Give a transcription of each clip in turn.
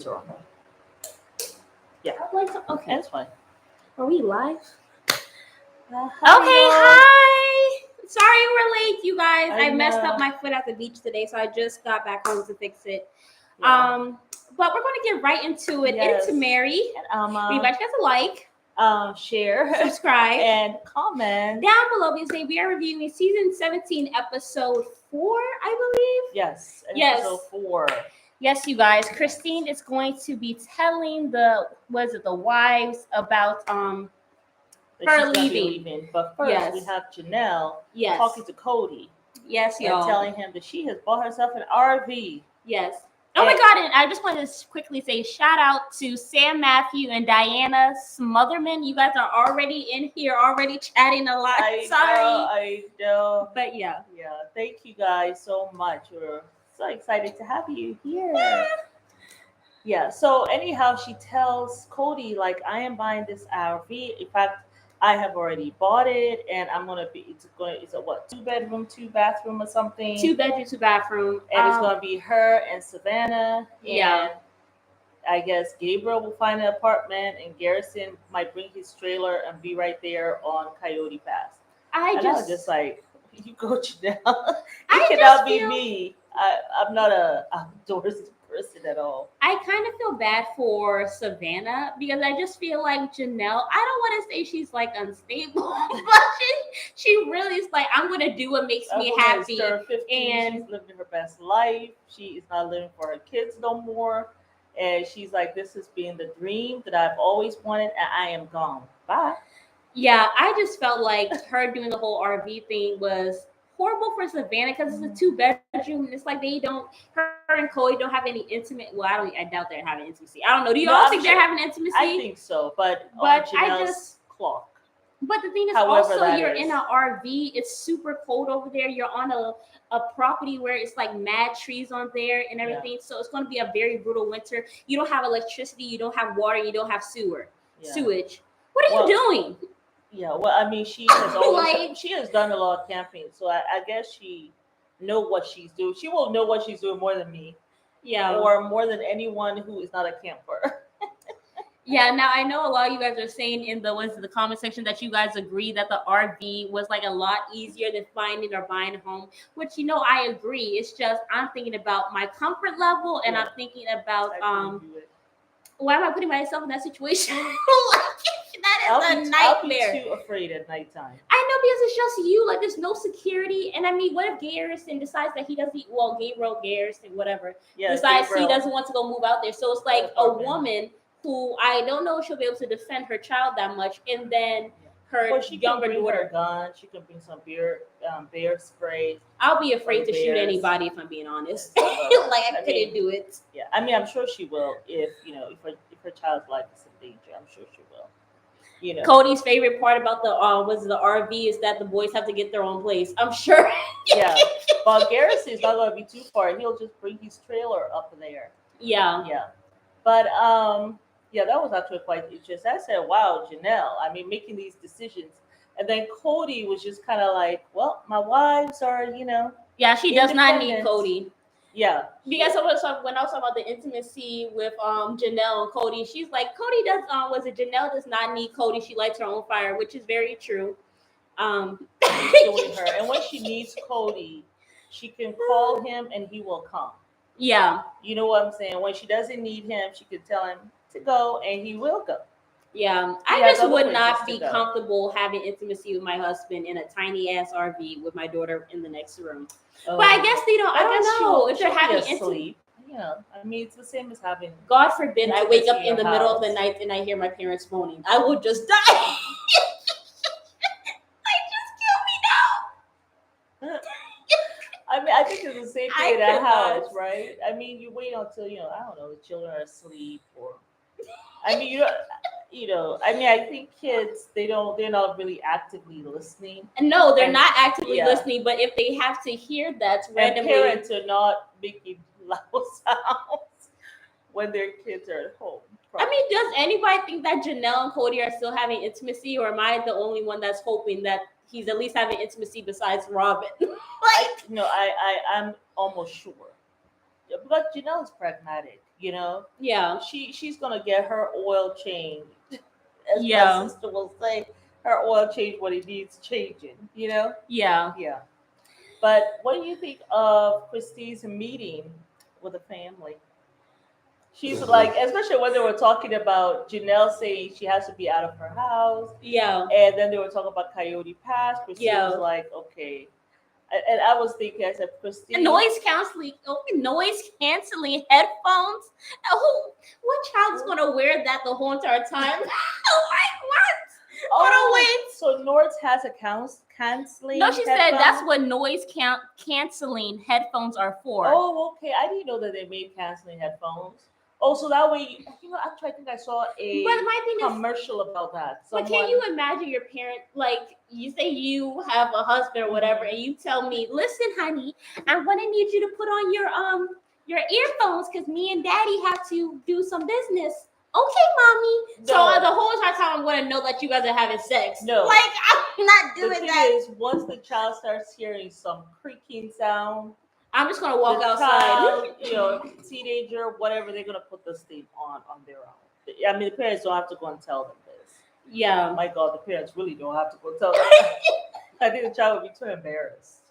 winter on her. Yeah. Okay. That's fine. Are we live? Okay, hi. Sorry we're late, you guys. I messed know. up my foot at the beach today, so I just got back home to fix it. Yeah. But we're going to get right into it. Yes. Into Mary. And Leave us a like, share, subscribe, and comment down below. We are reviewing season 17, episode 4, I believe. Yes. Yes. Episode 4. Yes, you guys. Christine is going to be telling the wives about her leaving. But first, we have Janelle talking to Kody. Yes, and y'all. telling him that she has bought herself an RV. Yes. Oh my God, and I just wanted to quickly say shout out to Sam Matthew and Diana Smotherman. You guys are already in here, already chatting a lot. I know. But yeah. Yeah, thank you guys so much. We're so excited to have you here. Yeah, so anyhow, she tells Kody, like, I am buying this RV. In fact, I have already bought it, and I'm gonna be. It's a what? 2-bedroom, 2-bathroom, or something. 2-bedroom, 2-bathroom, and it's gonna be her and Savannah. Yeah. And I guess Gabriel will find an apartment, and Garrison might bring his trailer and be right there on Coyote Pass. I was just like, you go, Janelle. You cannot be me. I'm not a outdoorsy person at all. I kind of feel bad for Savannah because I just feel like Janelle, I don't want to say she's like unstable, but she really is like, I'm going to do what makes me happy. Her 15, and she's living her best life. She is not living for her kids no more. And she's like, this has been the dream that I've always wanted, and I am gone. Bye. Yeah, I just felt like her doing the whole RV thing was horrible for Savannah because it's a 2-bedroom, and it's like her and Kody don't have any intimate. Well, I doubt they're having intimacy. I don't know. Do y'all think they're having intimacy? I think so, but clock. But the thing is, also you're in an RV. It's super cold over there. You're on a property where it's like mad trees on there and everything. Yeah. So it's going to be a very brutal winter. You don't have electricity. You don't have water. You don't have sewage. What are you doing? Yeah, well, I mean, she has always she has done a lot of camping, so I guess she know what she's doing. She will know what she's doing more than me, or more than anyone who is not a camper. Yeah, now I know a lot of you guys are saying in the comment section that you guys agree that the RV was like a lot easier than finding or buying a home, which I agree. It's just I'm thinking about my comfort level, and I'm thinking about why am I putting myself in that situation? That is a nightmare. I'll be too afraid at nighttime. I know, because it's just you. Like, there's no security. And I mean, what if Garrison decides that he doesn't? Well, Garrison, whatever. Decides he doesn't want to go move out there. So it's like a woman who I don't know if she'll be able to defend her child that much, and then her younger daughter. Her gun. She can bring some bear spray. I'll be afraid to shoot anybody if I'm being honest. I couldn't do it. Yeah, I mean, I'm sure she will if her child's life is in danger. I'm sure she will. Kody's favorite part about the RV is that the boys have to get their own place. I'm sure. Yeah, but Garrison's not going to be too far. He'll just bring his trailer up there. Yeah. But that was actually quite interesting. I said, "Wow, Janelle! I mean, making these decisions." And then Kody was just kind of like, "Well, my wives are, Yeah, she does not need Kody. Yeah, because when I was talking about the intimacy with Janelle and Kody, she's like, Kody Janelle does not need Kody. She lights her own fire, which is very true. Doing her, and when she needs Kody, she can call him and he will come. Yeah, you know what I'm saying. When she doesn't need him, she can tell him to go, and he will go. Yeah, I just would not be comfortable having intimacy with my husband in a tiny ass RV with my daughter in the next room. But I guess they don't. I don't know if they're having intimacy. Yeah, I mean, it's the same as having. God forbid I wake up in the middle of the night and I hear my parents moaning. I would just die. Just kill me now. I mean, I think it's the same thing in that house, right? I mean, you wait until I don't know, the children are asleep, or I mean, I mean, I think kids they're not really actively listening. No, they're not actively listening. But if they have to hear that randomly, and parents are not making loud sounds when their kids are at home. Probably. I mean, does anybody think that Janelle and Kody are still having intimacy, or am I the only one that's hoping that he's at least having intimacy besides Robin? I'm almost sure. But Janelle is pragmatic. You know, Yeah. she's gonna get her oil changed, as my Yeah. sister will say, her oil change when it needs changing. You know, Yeah. yeah. But what do you think of Christine's meeting with the family? She's like, especially when they were talking about Janelle saying she has to be out of her house, Yeah. and then they were talking about Coyote Pass. Christine was Yeah. like, okay. And I was thinking, I said, And Christine, noise canceling headphones. What child is gonna wear that the whole entire time? Like what? What a oh, waste. so Nords has a canceling No, she said that's headphone? what noise canceling headphones are for. Oh, okay. I didn't know that they made canceling headphones. Oh, so that way, actually, I think I saw But a my thing is, commercial about that. but can Someone, you imagine your parent, like you say you have a husband or whatever, and you tell me, listen, honey, I'm gonna need you to put on your earphones because me and daddy have to do some business. Okay, mommy. So no, the whole entire time I'm gonna know that you guys are having sex. no. Like I'm not The doing thing that. is, once the child starts hearing some creaking sound, I'm just gonna the walk outside. child, teenager, whatever, they're gonna put this thing on their own. I mean, the parents don't have to go and tell them this. Yeah. My God, the parents really don't have to go tell them. I think the child would be too embarrassed.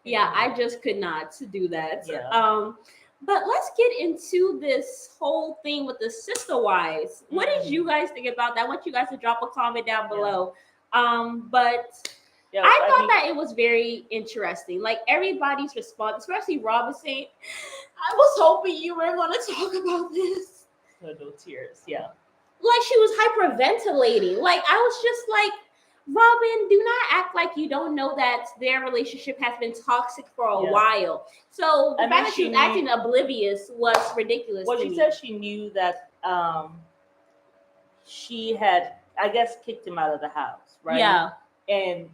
Yeah, I just could not do that. Yeah. But let's get into this whole thing with the sister wives. What did you guys think about that? I want you guys to drop a comment down below. But Yeah, I thought that it was very interesting. Like everybody's response, especially Robin saying, I was hoping you were going to talk about this. no tears. Yeah. Like she was hyperventilating. Like I was just like, Robin, do not act like you don't know that their relationship has been toxic for a while. So the fact that she was acting oblivious was ridiculous. Well, to she me. said she knew that she had, I guess, kicked him out of the house, right? Yeah. And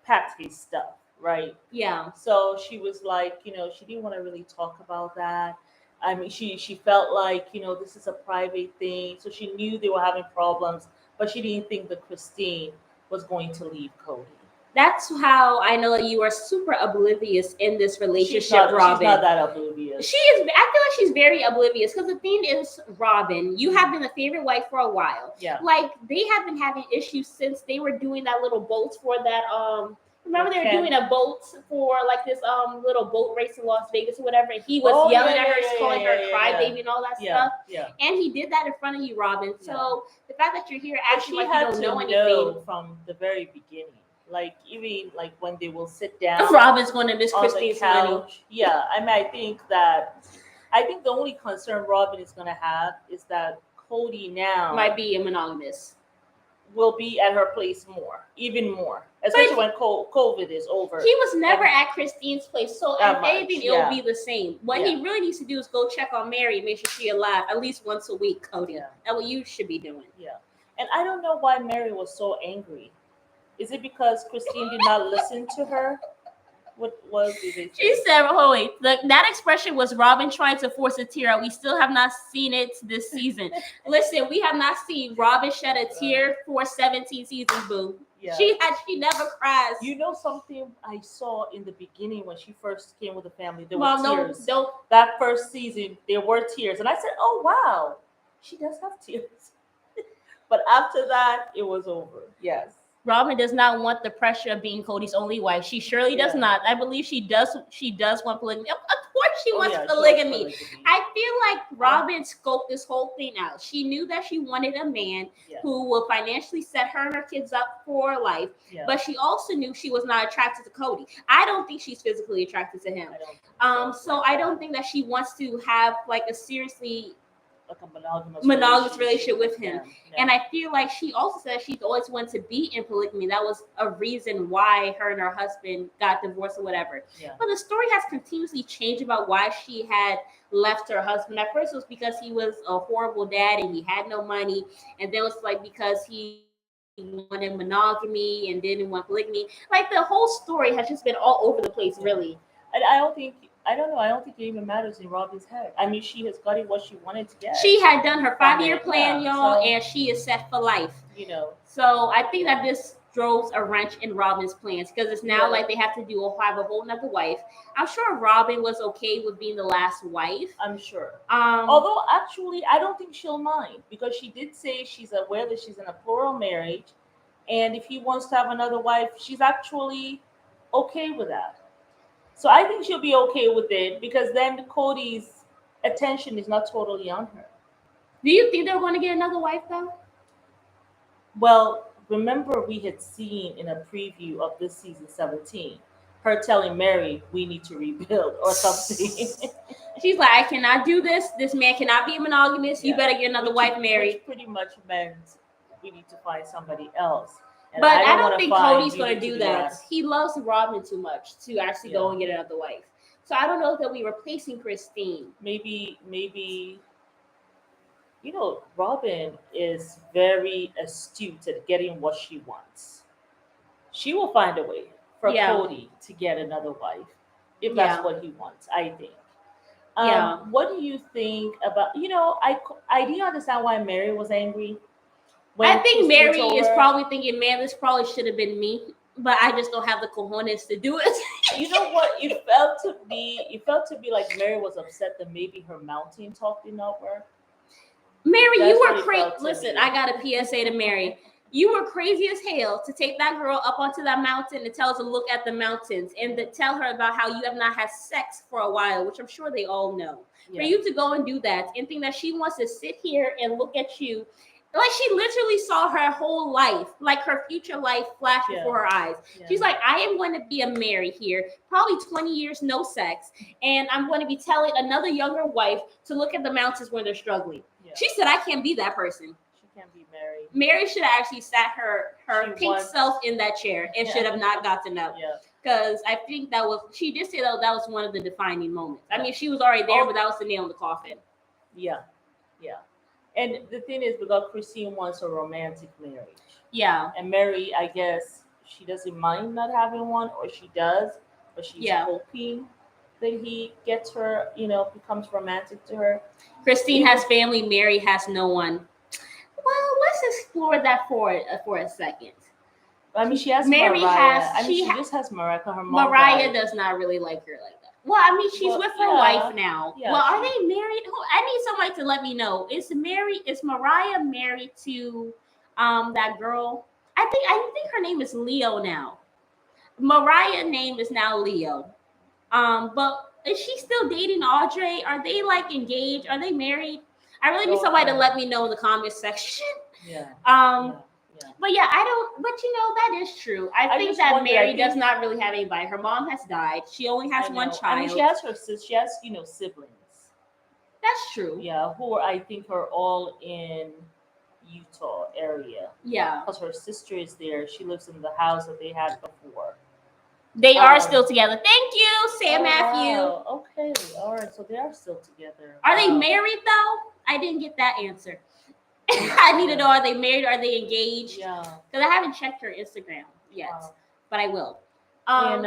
packed his stuff, right? Yeah. So she was like, she didn't want to really talk about that. I mean, she felt like, this is a private thing. So she knew they were having problems, but she didn't think that Christine was going to leave Kody. That's how I know that you are super oblivious in this relationship, She's not, Robin. She's not that oblivious. She is. I feel like she's very oblivious because the thing is, Robin, you have been a favorite wife for a while. Yeah. Like they have been having issues since they were doing that little boat for that. Remember they were doing a boat for like this little boat race in Las Vegas or whatever. And he was yelling at her, calling her a crybaby and all that stuff. Yeah. And he did that in front of you, Robin. So the fact that you're here acting like you don't know anything know from the very beginning. Like even like when they will sit down, Robin's going to miss Christine's money. Yeah, I mean, I think the only concern Robin is going to have is that Kody now might be a monogamous. Will be at her place even more, especially when COVID is over. He was never at Christine's place, so if anything, it will be the same. What he really needs to do is go check on Mary and make sure she's alive at least once a week, Kody. Yeah. That's what you should be doing. Yeah, and I don't know why Mary was so angry. Is it because Christine did not listen to her? What was it? She said, "Oh wait, that expression was Robin trying to force a tear out. We still have not seen it this season. Listen, we have not seen Robin shed a tear for 17 seasons, boo. Yeah. She never cries. You know something I saw in the beginning when she first came with the family? There were tears. No. That first season, there were tears, and I said, "Oh wow, she does have tears." But after that, it was over. Yes. Robin does not want the pressure of being Kody's only wife. She surely does not. I believe she does. She does want polygamy. Of course, she wants polygamy. I feel like Robin scoped this whole thing out. She knew that she wanted a man who will financially set her and her kids up for life. Yeah. But she also knew she was not attracted to Kody. I don't think she's physically attracted to him. So I don't think that she wants to have like a seriously like a monogamous relationship with him. Yeah. And I feel like she also said she's always wanted to be in polygamy. That was a reason why her and her husband got divorced or whatever. Yeah. But the story has continuously changed about why she had left her husband. At first it was because he was a horrible dad and he had no money. And then it was like because he wanted monogamy and didn't want polygamy. Like the whole story has just been all over the place, really. And I don't know. I don't think it even matters in Robin's head. I mean, she has gotten what she wanted to get. She had done her 5-year plan, y'all, and she is set for life. You know. So I think that this throws a wrench in Robin's plans because it's now Yeah. like they have to have a whole nother wife. I'm sure Robin was okay with being the last wife. I'm sure. Um, Although actually, I don't think she'll mind because she did say she's aware that she's in a plural marriage, and if he wants to have another wife, she's actually okay with that. So I think she'll be okay with it because then Cody's attention is not totally on her. do you think they're going to get another wife though? Well, remember we had seen in a preview of this season 17 her telling Mary we need to rebuild or something. She's like, I cannot do this. This man cannot be a monogamous. You Yeah. better get another wife married. Which pretty much meant we need to find somebody else. And But I don't wanna think find Cody's you going need to do that. He loves Robin too much to actually go Yeah. and get another wife. So I don't know if they'll be replacing Christine. Maybe Robin is very astute at getting what she wants. She will find a way for Yeah. Cody to get another wife if Yeah. that's what he wants, I think. Yeah. What do you think about, I do understand why Mary was angry I when think Christine Mary told is her. probably thinking, man, this probably should have been me, but I just don't have the cojones to do it. You know what? It felt to be like Mary was upset that maybe her mountain talk did not work. Mary, That's you what were it crazy. felt to Listen, me. I got a PSA to Mary. You were crazy as hell to take that girl up onto that mountain and tell her to look at the mountains and to tell her about how you have not had sex for a while, which I'm sure they all know. For Yeah. you to go and do that and think that she wants to sit here and look at you like she literally saw her whole life, like her future life flash Yeah. before her eyes. Yeah. She's like, I am going to be a Mary here, probably 20 years, no sex, and I'm going to be telling another younger wife to look at the mountains when they're struggling. Yeah. She said, I can't be that person. She can't be Mary. Mary should have actually sat her She pink wants- self in that chair and Yeah. should have not gotten up. Yeah. Because I think she did say that was one of the defining moments. I Yeah. mean, she was already there, Oh. but that was the nail in the coffin. Yeah. Yeah. And the thing is, because Christine wants a romantic marriage. Yeah. And Mary, I guess, she doesn't mind not having one, or she does, but she's Yeah. hoping that he gets her, becomes romantic to her. Christine has family. Mary has no one. Well, let's explore that for a second. I mean, she has Mary Mariah. has- she she just has Mariah. 'Cause her mom Mariah died. does not really like her like that. Well, I mean, she's Well, with her yeah. wife now. Yeah, Well, are they married? I need somebody to let me know. Is Mariah married to that girl? I think her name is Leo now. Mariah name is now Leo. But is she still dating Audrey? Are they like engaged? Are they married? I really need somebody to let me know in the comment section. Yeah. Um, yeah. But yeah, I don't. But that is true. I think just that wonder, Mary I think- does not really have anybody. Her mom has died. She only has I one know. child. I mean, she has she has siblings. That's true. Yeah, who I think are all in Utah area. Yeah, Because her sister is there. She lives in the house that they had before. they are Um, still together. Thank you, Sam Oh, Matthew. wow. Okay, all right. So they are still together. Are they Wow. married though? I didn't get that answer. I need to know: are they married? Are they engaged? Yeah. Because I haven't checked her Instagram yet, Wow. but I will. And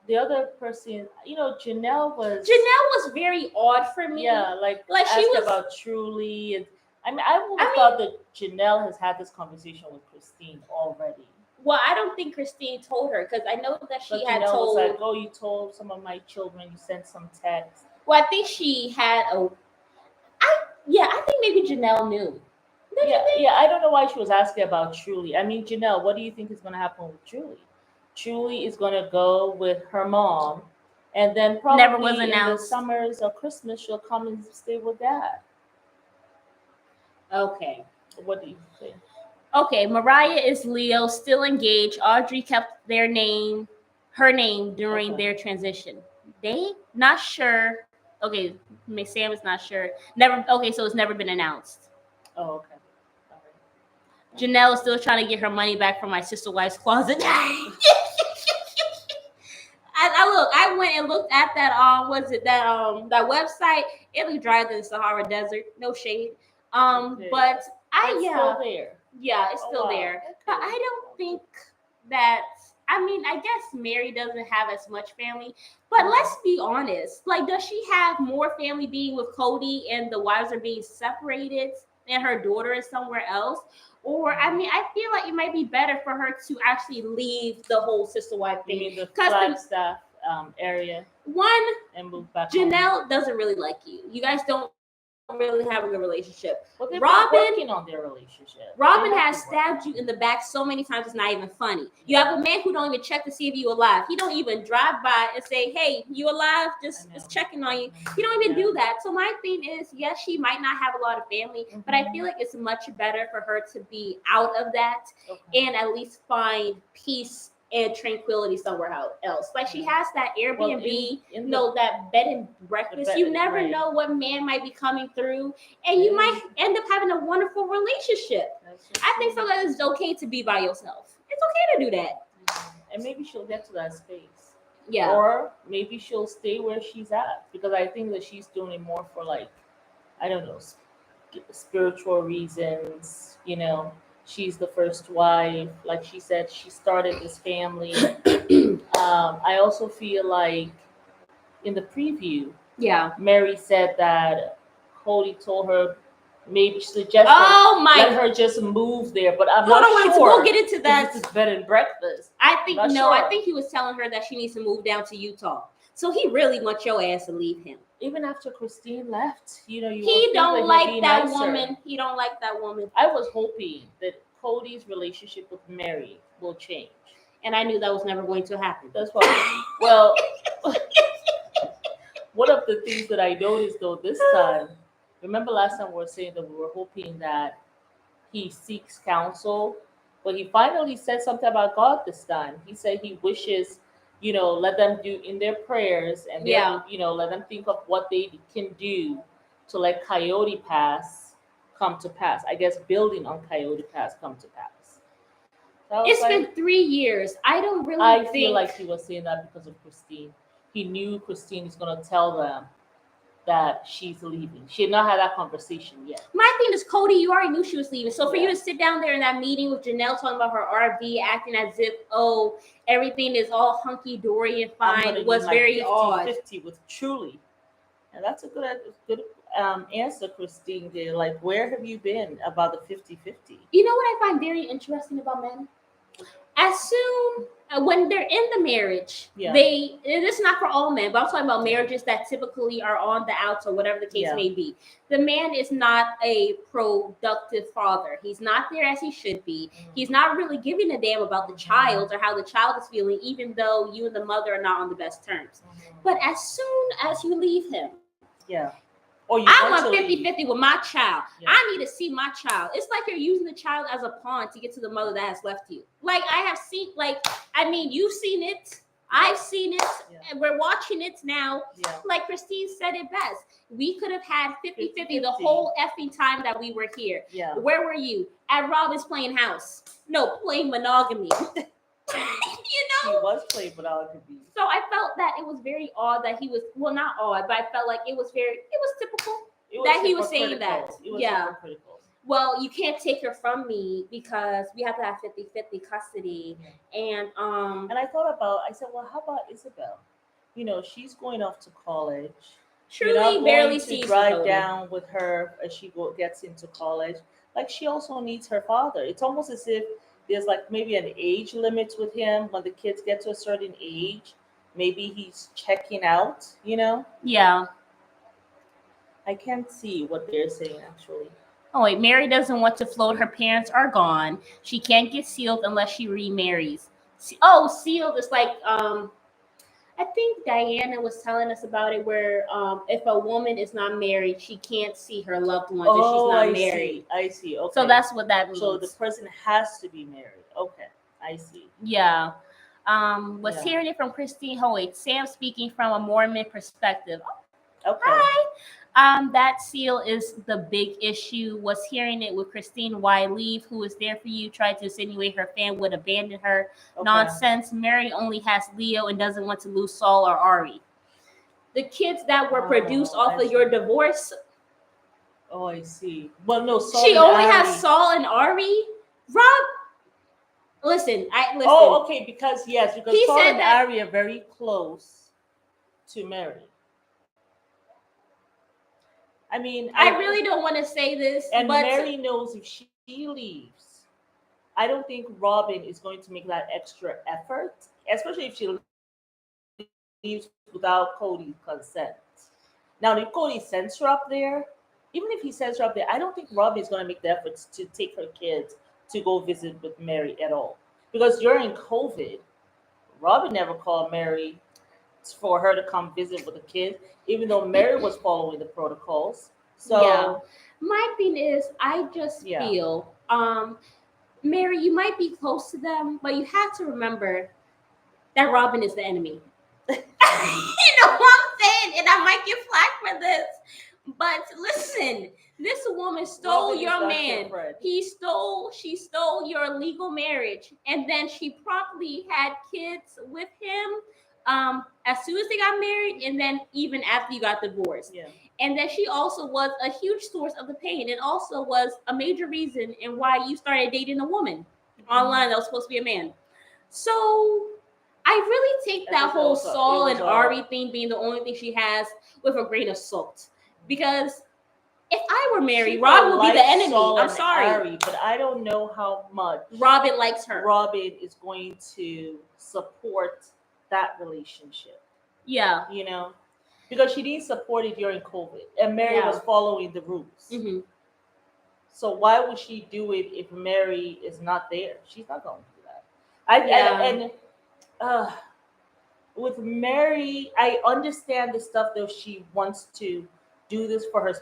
the other person, Janelle was. Janelle was very odd for me. Yeah, like Like, she asked was- about Truly, and I would have I thought that Janelle has had this conversation with Christine already. Well, I don't think Christine told her because I know that she But had Janelle told. was like, "Oh, you told some of my children. You sent some text." Well, I think she had a. I think maybe Janelle knew. Don't you Yeah, think? yeah. I don't know why she was asking about Truly. I mean, Janelle, what do you think is going to happen with Truly? Truly is going to go with her mom, and then probably Never was in the announced. summers or Christmas she'll come and stay with Dad. Okay. What do you think? Okay, Mariah is Leo, still engaged. Audrey kept her name during Okay. their transition. They not sure. Okay, Miss Sam is not sure. Never. Okay, so it's never been announced. Oh, okay. All right. Janelle is still trying to get her money back from my sister wife's closet. I went and looked at that that website. It looked drier than the Sahara Desert. No shade. Okay. But It's still there. Yeah, it's Oh, still wow. there. But Okay. I don't think that. I mean, I guess Mary doesn't have as much family. But let's be honest. Like, does she have more family being with Kody and the wives are being separated? and her daughter is somewhere else. Or I mean, I feel like it might be better for her to actually leave the whole sister wife You thing. mean the Because Flagstaff area one, and move back home? Janelle doesn't really like you. You guys don't really have a good relationship. Well, they've been Robin, working on their relationship. Robin They has have been stabbed working. you in the back so many times it's not even funny. You have a man who don't even check to see if you alive. He don't even drive by and say, "Hey, you alive?" Just checking on you. He don't even do that. So my thing is, yes, she might not have a lot of family, but I feel like it's much better for her to be out of that and at least find peace and tranquility somewhere else. Like she has that Airbnb, that bed and breakfast. You never know what man might be coming through, and you might end up having a wonderful relationship. I think so that it's okay to be by yourself. It's okay to do that. And maybe she'll get to that space. Yeah. Or maybe she'll stay where she's at, because I think that she's doing it more for, like, I don't know, spiritual reasons. She's the first wife. Like she said, she started this family. I also feel like in the preview, Yeah. Mary said that Kody told her, maybe suggested let her just move there, but I'm not sure. We'll get into that. This is bed and breakfast. I think he was telling her that she needs to move down to Utah. So he really wants your ass to leave him. Even after Christine left, he don't like that woman. He don't like that woman. I was hoping that Kody's relationship with Mary will change, and I knew that was never going to happen. That's why. Well, one of the things that I noticed though this time, remember last time we were saying that we were hoping that he seeks counsel, but he finally said something about God this time. He said he wishes, let them do in their prayers, and let them think of what they can do to let Coyote Pass come to pass. I guess building on Coyote Pass come to pass. So it's been 3 years. I feel like he was saying that because of Christine. He knew Christine is going to tell them that she's leaving. She had not had that conversation yet. My thing is, Kody, you already knew she was leaving. So for you to sit down there in that meeting with Janelle talking about her RV, acting as if, everything is all hunky-dory and fine, was very 50, odd. 50 with Truly. And that's a good answer, Christine did. Like, where have you been about the 50-50? You know what I find very interesting about men? As soon when they're in the marriage, this is not for all men, but I'm talking about marriages that typically are on the outs or whatever the case may be. The man is not a productive father. He's not there as he should be. He's not really giving a damn about the child or how the child is feeling, even though you and the mother are not on the best terms. But as soon as you leave him, I want 50-50 with my child. I need to see my child. It's like you're using the child as a pawn to get to the mother that has left you. Like I have seen, you've seen it. I've seen it. And we're watching it now. Like Christine said it best. We could have had 50-50 the whole effing time that we were here. Where were you? At Robin's playing house. No, playing monogamy. He was playing monogamy. So I felt that it was very odd that he was, well, not odd, but I felt like it was typical that he was saying that. Hypocritical. Well, you can't take her from me because we have to have 50-50 custody. And I said, well, how about Isabel? She's going off to college. Truly barely sees drive down with her as she gets into college. Like, she also needs her father. It's almost as if there's like maybe an age limit with him. When the kids get to a certain age, maybe he's checking out, Yeah. I can't see what they're saying actually. Oh wait, Mary doesn't want to float. Her parents are gone. She can't get sealed unless she remarries. Sealed is like I think Diana was telling us about it, where if a woman is not married, she can't see her loved ones if she's not married. I see. Okay. So that's what that means. So the person has to be married. Okay, I see. Yeah. Hearing it from Christine Hoyt, Sam speaking from a Mormon perspective. Okay. Hi. That seal is the big issue. Was hearing it with Christine. Why leave? Who is there for you? Tried to insinuate her fan would abandon her. Okay. Nonsense. Mary only has Leo and doesn't want to lose Saul or Ari. The kids that were produced off of your divorce. Oh, I see. Well, no, Saul. She only has Saul and Ari. Rob. Listen. Oh, okay. Because he Saul and that Ari are very close to Mary. I mean, I really don't want to say this, and but Mary knows if she leaves, I don't think Robin is going to make that extra effort, especially if she leaves without Cody's consent. Now, if Cody sends her up there, even if he sends her up there, I don't think Robin is going to make the efforts to take her kids to go visit with Mary at all. Because during COVID, Robin never called Mary for her to come visit with the kids, even though Mary was following the protocols. So, yeah. My thing is, I yeah, just feel, Mary, you might be close to them, but you have to remember that Robin is the enemy. You know what I'm saying? And I might get flack for this. But listen, this woman stole Robin is your not your man. friend. She stole your legal marriage. And then she promptly had kids with him as soon as they got married, and then even after you got divorced. Yeah. And then she also was a huge source of the pain, and also was a major reason in why you started dating a woman online that was supposed to be a man. So I really take that Especially whole also, it Saul was and Ari thing being the only thing she has with a grain of salt. Because if I were she Mary, might Rob would be the like enemy. Saul I'm and sorry. Ari, but I don't know how much Robin likes her. Robin is going to support that relationship. Yeah. You know, because she didn't support it during COVID, and Mary was Yeah. following the rules. Hmm. So why would she do it if Mary is not there? She's not going to do that. I Yeah. and uh, with Mary, I understand the stuff that she wants to do this for her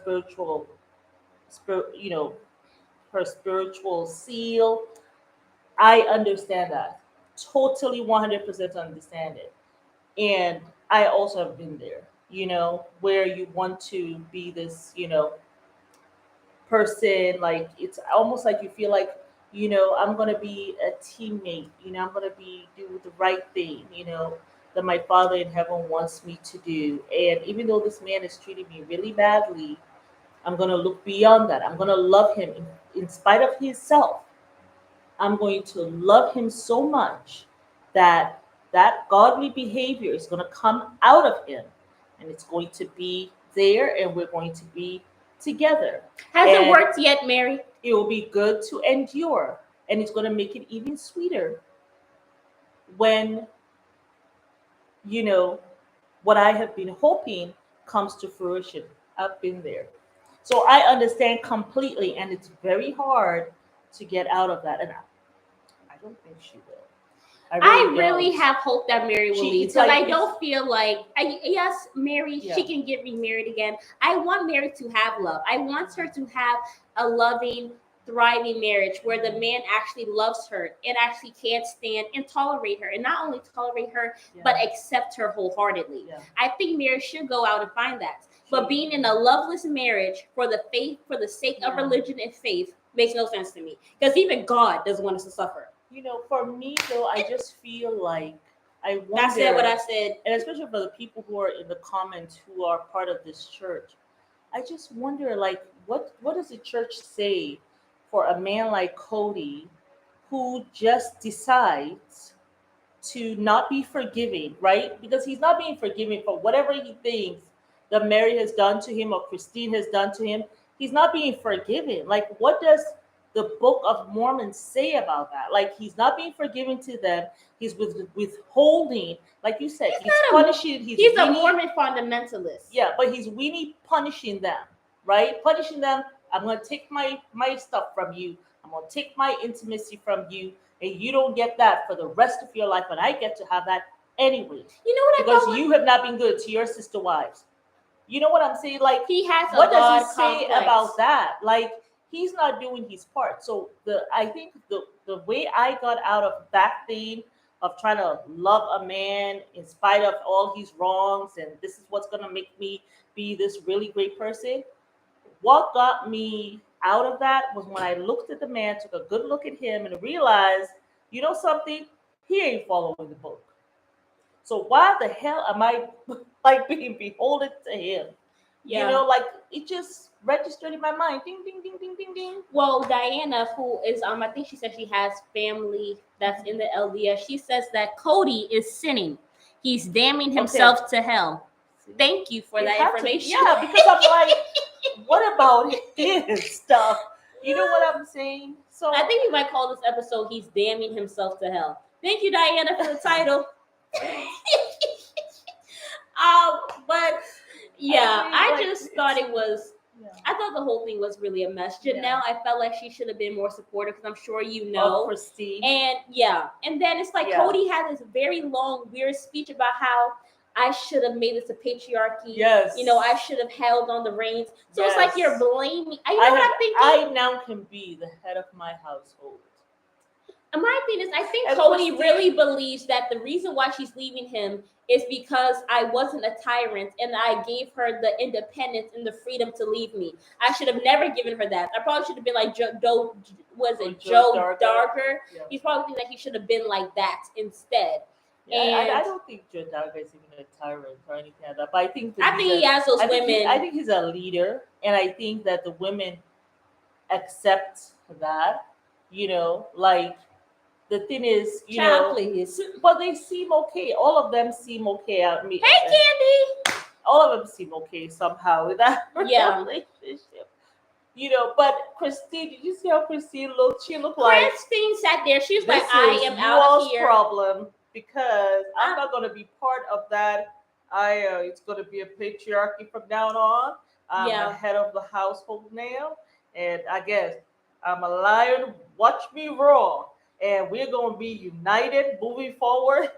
you know, her spiritual seal. I understand that. Totally 100% understand it. And I also have been there, where you want to be this, person. Like, it's almost like you feel like, I'm going to be a teammate, I'm going to be do the right thing, that my father in heaven wants me to do. And even though this man is treating me really badly, I'm going to look beyond that. I'm going to love him in spite of himself. I'm going to love him so much that that godly behavior is going to come out of him, and it's going to be there, and we're going to be together. Hasn't And worked yet, Mary. it will be good to endure, and it's going to make it even sweeter when, you know, what I have been hoping comes to fruition. I've been there. So I understand completely, and it's very hard to get out of that. And I don't think she will. I I really really don't. have hope that Mary will leave It's because like I it's don't feel like yes, Mary, yeah. she can get remarried again. I want Mary to have love. I want her to have a loving, thriving marriage where the man actually loves her and actually can't stand and tolerate her, and not only tolerate her Yeah. but accept her wholeheartedly. Yeah. I think Mary should go out and find that. But True. being in a loveless marriage for the faith, for the sake of Yeah. religion and faith, makes no sense to me. Because even God doesn't want us to suffer. For me though, I just feel like I I said what I wonder, said. and especially for the people who are in the comments who are part of this church, I just wonder, like, what does the church say for a man like Cody, who just decides to not be forgiving, right? Because he's not being forgiving for whatever he thinks that Mary has done to him or Christine has done to him. He's not being forgiven. Like, what does the Book of Mormon say about that? Like, he's not being forgiving to them. He's withholding, like you said, he's Not a, punishing. he's a Mormon fundamentalist. Yeah, but he's really punishing them, right? Punishing them. I'm gonna take my stuff from you. I'm gonna take my intimacy from you, and you don't get that for the rest of your life, and I get to have that anyway. You know what I Because thought? you have not been good to your sister wives. You know what I'm saying? Like, He has a what does God it say complex. about that? Like, he's not doing his part. So I think the way I got out of that thing of trying to love a man in spite of all his wrongs, and this is what's gonna make me be this really great person. What got me out of that was when I looked at the man, took a good look at him, and realized, something, he ain't following the book. So why the hell am I like being beholden to him? Yeah. Like, it just registered in my mind. Ding, ding, ding, ding, ding, ding. Well, Diana, who is I think she said she has family that's in the LDS. She says that Kody is sinning. He's damning himself to hell. Thank you for It that had to, information. yeah, because I'm like, What about his stuff? You know what I'm saying? So I think we might call this episode "He's Damning Himself to Hell." Thank you, Diana, for the title. But yeah, mean, I like, just thought it was. yeah. I thought the whole thing was really a mess. Janelle, Yeah. I felt like she should have been more supportive because I'm sure you Of know. Christine. And yeah, and then it's like Yeah. Kody had this very long, weird speech about how I should have made this a patriarchy. Yes. You know, I should have held on the reins. So it's like you're blaming. You know what I'm thinking? I now can be the head of my household. My thing is, I think And Kody Christine- really believes that the reason why she's leaving him is because I wasn't a tyrant and I gave her the independence and the freedom to leave me. I should have never given her that. I probably should have been like Joe Joe Darker? Yeah. He's probably thinking that he should have been like that instead. Yeah, And I don't think Joe Darga is even a tyrant or anything like that. But I think that he has those I think women. I think he's a leader, and I think that the women accept that. You know, like the thing is, you know, please. but they seem okay. All of them seem okay. I mean, Hey, Candy. all of them seem okay somehow with that Yeah. relationship. You know, but Christine, did you see how Christine looked? She looked like Christine sat there. She was this like, I is am you out of all's here. problem because I'm not going to be part of that. It's going to be a patriarchy from now on. I'm the head of the household now, and I guess I'm a lion. Watch me roar, and we're going to be united moving forward.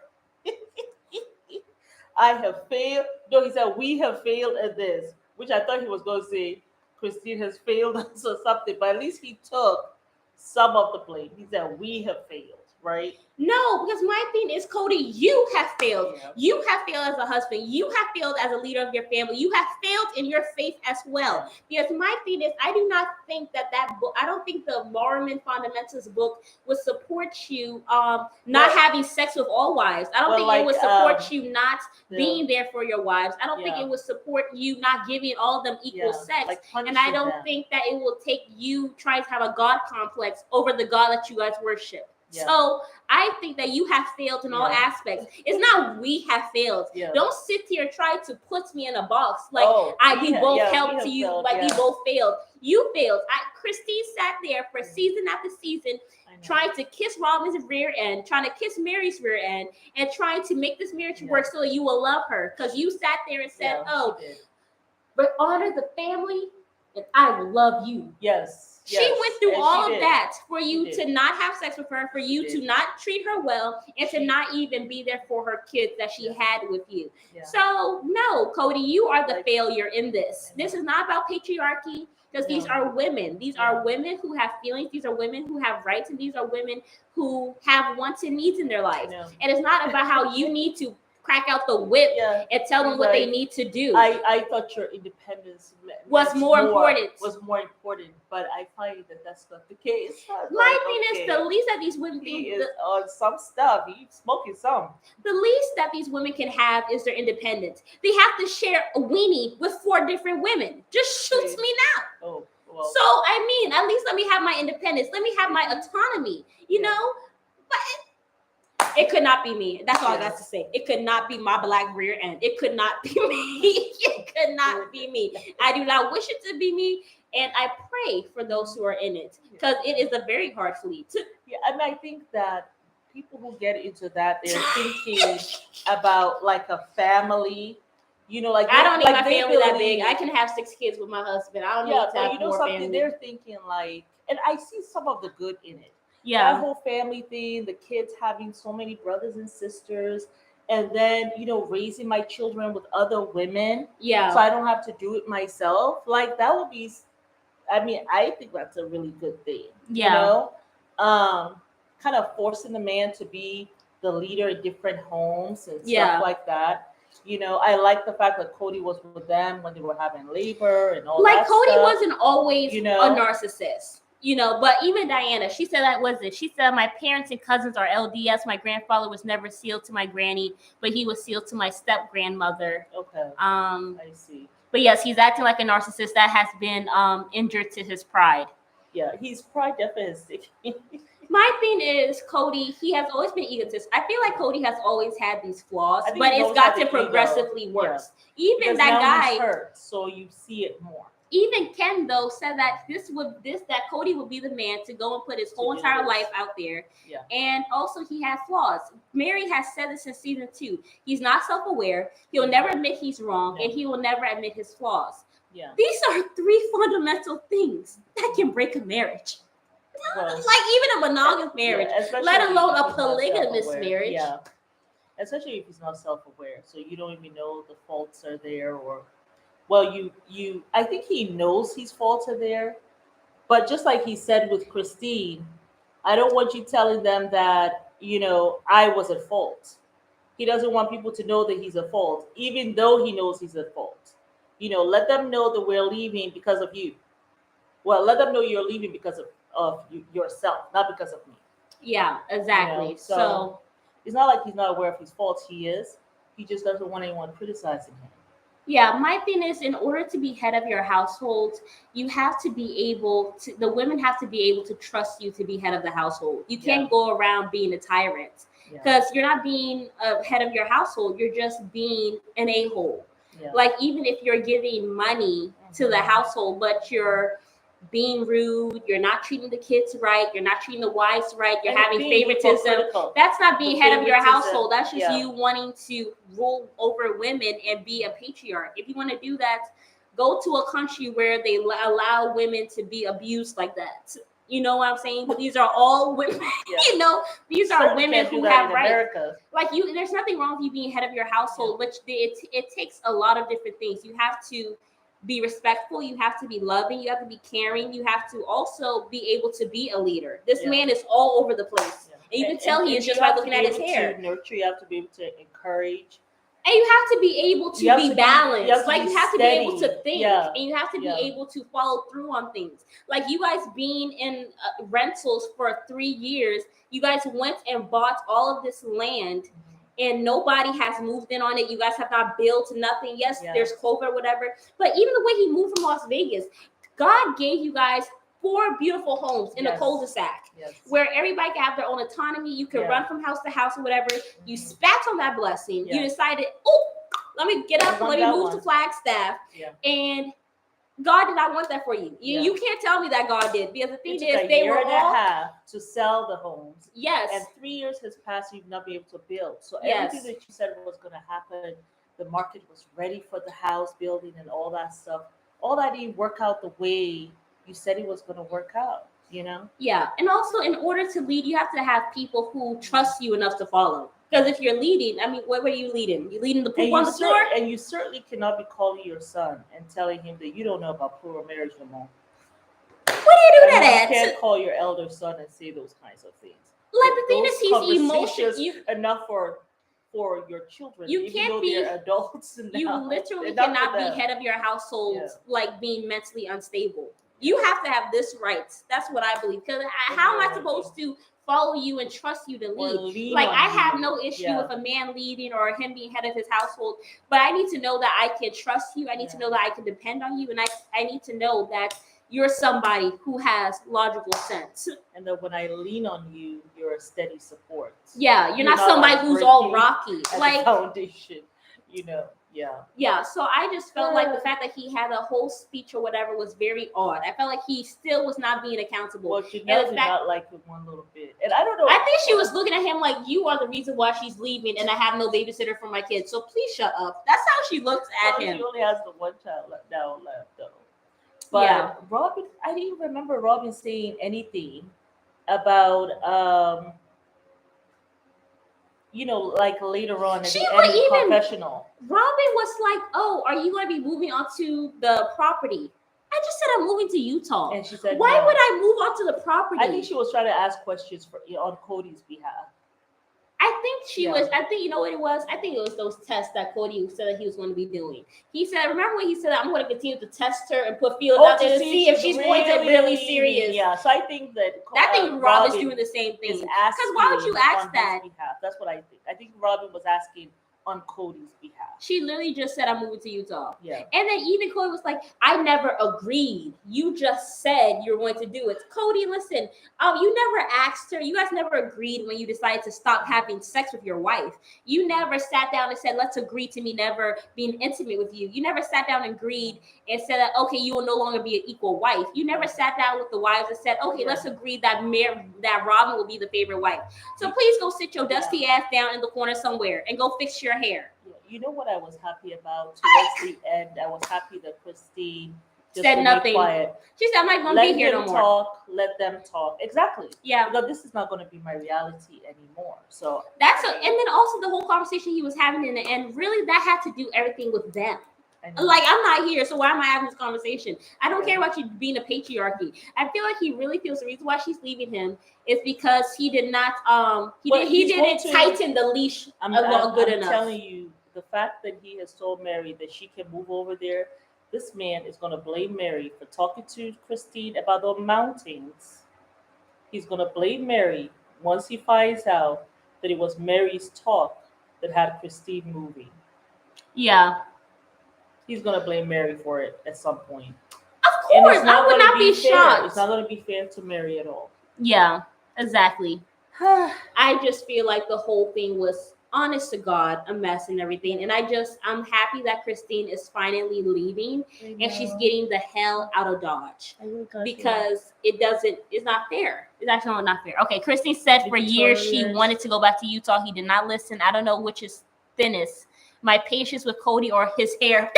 I have failed. No, he said we have failed at this, which I thought he was going to say Christine has failed us or something, but at least he took some of the blame. He said we have failed, right? No, because my thing is, Kody, you have failed. Yeah. You have failed as a husband. You have failed as a leader of your family. You have failed in your faith as well. Because my thing is, I do not think that book, I don't think the Mormon Fundamentals book would support you not having sex with all wives. I don't think it would support you not being there for your wives. I don't think it would support you not giving all of them equal sex. Like and I don't think that it will take you trying to have a God complex over the God that you guys worship. Yeah. So I think that you have failed in all aspects. It's not we have failed. Yeah. Don't sit here and try to put me in a box like we both helped you, failed, like we both failed. You failed. Christine sat there for season after season trying to kiss Robin's rear end, trying to kiss Mary's rear end, and trying to make this marriage work so that you will love her. Because you sat there and said, but honor the family and I will love you. Yes. She went through all of that for you to not have sex with her, for you to not treat her well, and to not even be there for her kids that she had with you. Yeah. So, no, Kody, you are the failure in this. This is not about patriarchy, because these are women. These are women who have feelings. These are women who have rights, and these are women who have wants and needs in their life. And it's not about how you need to crack out the whip and tell them what they need to do. I thought your independence was more important, but I find that that's not the case. My thing is, the least that these women is on some stuff. He's smoking some. The least that these women can have is their independence. They have to share a weenie with 4 different women. Just shoots me now. Oh, well. So I mean, at least let me have my independence. Let me have my autonomy. You know, but. It could not be me. That's all I got to say. It could not be my black rear end. It could not be me. It could not be me. I do not wish it to be me. And I pray for those who are in it. Because it is a very hard fleet. Yeah, and I think that people who get into that, they're thinking about like a family. You know, like I don't need my family that big. I can have 6 kids with my husband. I don't need to have more family. They're thinking like, and I see some of the good in it. Yeah, that whole family thing, the kids having so many brothers and sisters, and then raising my children with other women. Yeah, so I don't have to do it myself. Like that would be. I mean, I think that's a really good thing. Yeah, kind of forcing the man to be the leader in different homes and stuff like that. I like the fact that Kody was with them when they were having labor and all that. Like Kody stuff. wasn't always a narcissist. But even Diana, she said she said my parents and cousins are LDS. My grandfather was never sealed to my granny, but he was sealed to my step grandmother. Okay. I see. But yes, he's acting like a narcissist that has been injured to his pride. Yeah, his pride definitely. My thing is, Kody, he has always been egotist. I feel like Kody has always had these flaws, but it's gotten progressively worse. Yeah. Even because that guy he's hurt, so you see it more. Even Ken though said that that Kody would be the man to go and put his To whole do entire this. life out there. Yeah. And also he has flaws. Mary has said this in season 2. He's not self-aware. He'll never admit he's wrong, No. and he will never admit his flaws. Yeah. These are 3 fundamental things that can break a marriage. Well, Like even a monogamous marriage, especially let alone if a he's not polygamous self-aware. marriage. Yeah. Especially if he's not self-aware, so you don't even know the faults are there, or well, you I think he knows his faults are there, but just like he said with Christine, I don't want you telling them that I was at fault. He doesn't want people to know that he's at fault, even though he knows he's at fault. Let them know that we're leaving because of you. Well, let them know you're leaving because of yourself, not because of me. Yeah, exactly. So it's not like he's not aware of his faults. He is. He just doesn't want anyone criticizing him. yeah, my thing is, in order to be head of your household, you have to be able to, the women have to be able to trust you to be head of the household. You can't go around being a tyrant, Yeah. because you're not being a head of your household, you're just being an a-hole. Yeah. Like, even if you're giving money to the household, but you're being rude, you're not treating the kids right, you're not treating the wives right, you're having favoritism. Hypocritical. That's not being head of your favoritism, household. That's just yeah. you wanting to rule over women and be a patriarch. If you want to do that, go to a country where they allow women to be abused like that. You know what I'm saying? But these are all women. Yeah. These are Certainly women can't do who that have in rights. America. Like, there's nothing wrong with you being head of your household, but it takes a lot of different things. You have to be respectful, you have to be loving, you have to be caring, you have to also be able to be a leader. This man is all over the place. Yeah. And you can tell he is just by looking at his hair. To nurture, you have to be able to encourage. And you have to be able to be balanced. You have to be able to think. Yeah. And you have to be able to follow through on things. Like, you guys being in rentals for 3 years, you guys went and bought all of this land, and nobody has moved in on it. You guys have not built nothing. Yes, there's COVID or whatever. But even the way he moved from Las Vegas, God gave you guys 4 beautiful homes in a cul-de-sac where everybody can have their own autonomy. You can run from house to house or whatever. You spat on that blessing. You decided, let me get up, let me move to Flagstaff. And God did not want that for you. You can't tell me that God did, because the thing is, they were all... a year and a half to sell the homes. Yes. And 3 years has passed, you've not been able to build. So everything that you said was going to happen, the market was ready for the house building and all that stuff. All that didn't work out the way you said it was going to work out, Yeah. And also, in order to lead, you have to have people who trust you enough to follow. Because if you're leading, I mean, what are you leading? You leading the poop on the floor? And you certainly cannot be calling your son and telling him that you don't know about plural marriage no more. Where do you do that at? You can't call your elder son and say those kinds of things. Like, the thing is, he's emotional. Enough for your children. You can't be adults. Now. You literally cannot be head of your household like being mentally unstable. You have to have this rights. That's what I believe. Because how am I supposed to follow you and trust you to lead? Like, I have no issue with a man leading or him being head of his household, but I need to know that I can trust you. I need to know that I can depend on you, and I need to know that you're somebody who has logical sense. And that when I lean on you, you're a steady support. Yeah, you're not somebody who's all rocky. Like, foundation, Yeah, so I just felt like the fact that he had a whole speech or whatever was very odd. I felt like he still was not being accountable. Well, she did not like him one little bit. And I don't know. I think she was looking at him like, you are the reason why she's leaving, and I have no babysitter for my kids, so please shut up. That's how she looked at him. She only has the one child left though. But Robin, I didn't remember Robin saying anything about like later on at the end of the confessional. Robin was like, "Oh, are you going to be moving onto the property?" I just said I'm moving to Utah. And she said, "Why no. would I move onto the property?" I think she was trying to ask questions on Kody's behalf. I think she was. I think, you know what it was? I think it was those tests that Kody said that he was going to be doing. He said, remember when he said, I'm going to continue to test her and put feelers out there to see if she's going to really serious. Yeah, so I think that Rob is doing the same thing. Because why would you ask that? That's what I think. I think Robin was asking on Kody's behalf. She literally just said, I'm moving to Utah. Yeah. And then even Kody was like, I never agreed. You just said you're going to do it. Kody, listen, you never asked her. You guys never agreed when you decided to stop having sex with your wife. You never sat down and said, let's agree to me never being intimate with you. You never sat down and agreed and said that, okay, you will no longer be an equal wife. You never sat down with the wives and said, okay, let's agree that that Robin will be the favorite wife. So please go sit your dusty ass down in the corner somewhere and go fix your hair. You know what I was happy about towards the end? I was happy that Christine just said nothing. Quiet. She said, I'm not going to be here no more. Let them talk. Exactly. Yeah. Because this is not going to be my reality anymore. So and then also the whole conversation he was having in the end, really that had to do everything with them. Like, I'm not here, so why am I having this conversation? I don't care about you being a patriarchy. I feel like he really feels the reason why she's leaving him is because he did not he didn't tighten the leash good enough. I'm telling you, the fact that he has told Mary that she can move over there, this man is going to blame Mary for talking to Christine about the mountains. He's going to blame Mary once he finds out that it was Mary's talk that had Christine moving. Yeah. He's going to blame Mary for it at some point. Of course, I would not be shocked. It's not going to be fair to Mary at all. Yeah, exactly. I just feel like the whole thing was, honest to God, a mess and everything. And I'm happy that Christine is finally leaving and she's getting the hell out of Dodge. Because it's not fair. It's actually not fair. Okay, Christine said for years she wanted to go back to Utah. He did not listen. I don't know which is thinnest, my patience with Kody or his hair.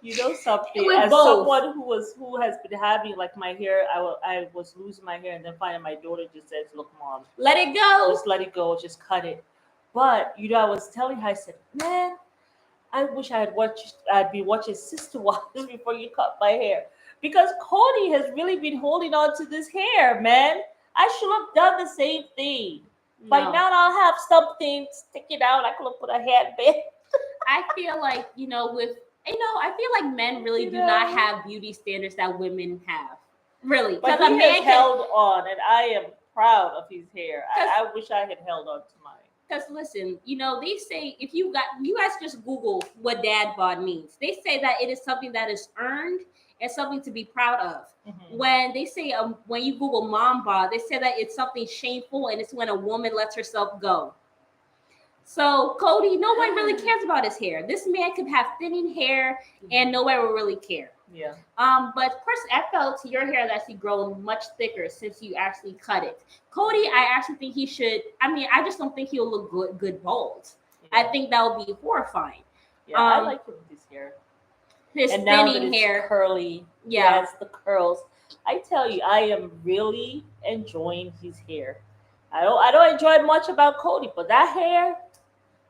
You know something? As someone who has been having like my hair, I was losing my hair, and then finally my daughter just says, "Look, Mom, let it go. Just let it go. Just cut it." But I was telling her, I said, "Man, I wish I'd be watching Sister Wives before you cut my hair, because Kody has really been holding on to this hair, man. I should have done the same thing. No. By now I'll have something sticking out. I could have put a headband." I feel like I feel like men really do not have beauty standards that women have. Really. But he has held on, and I am proud of his hair. I wish I had held on to mine. Because listen, they say if you guys just Google what dad bod means. They say that it is something that is earned and something to be proud of. Mm-hmm. When they say when you Google mom bod, they say that it's something shameful and it's when a woman lets herself go. So Kody, nobody really cares about his hair. This man could have thinning hair and nobody will really care. Yeah. But personally, I felt your hair has actually grown much thicker since you actually cut it. Cody, I actually think he should. I just don't think he'll look good bald. Yeah. I think that would be horrifying. Yeah, I like him with his hair. His and thinning now that hair, it's curly. Yeah, yes, the curls. I tell you, I am really enjoying his hair. I don't enjoy much about Cody, but that hair.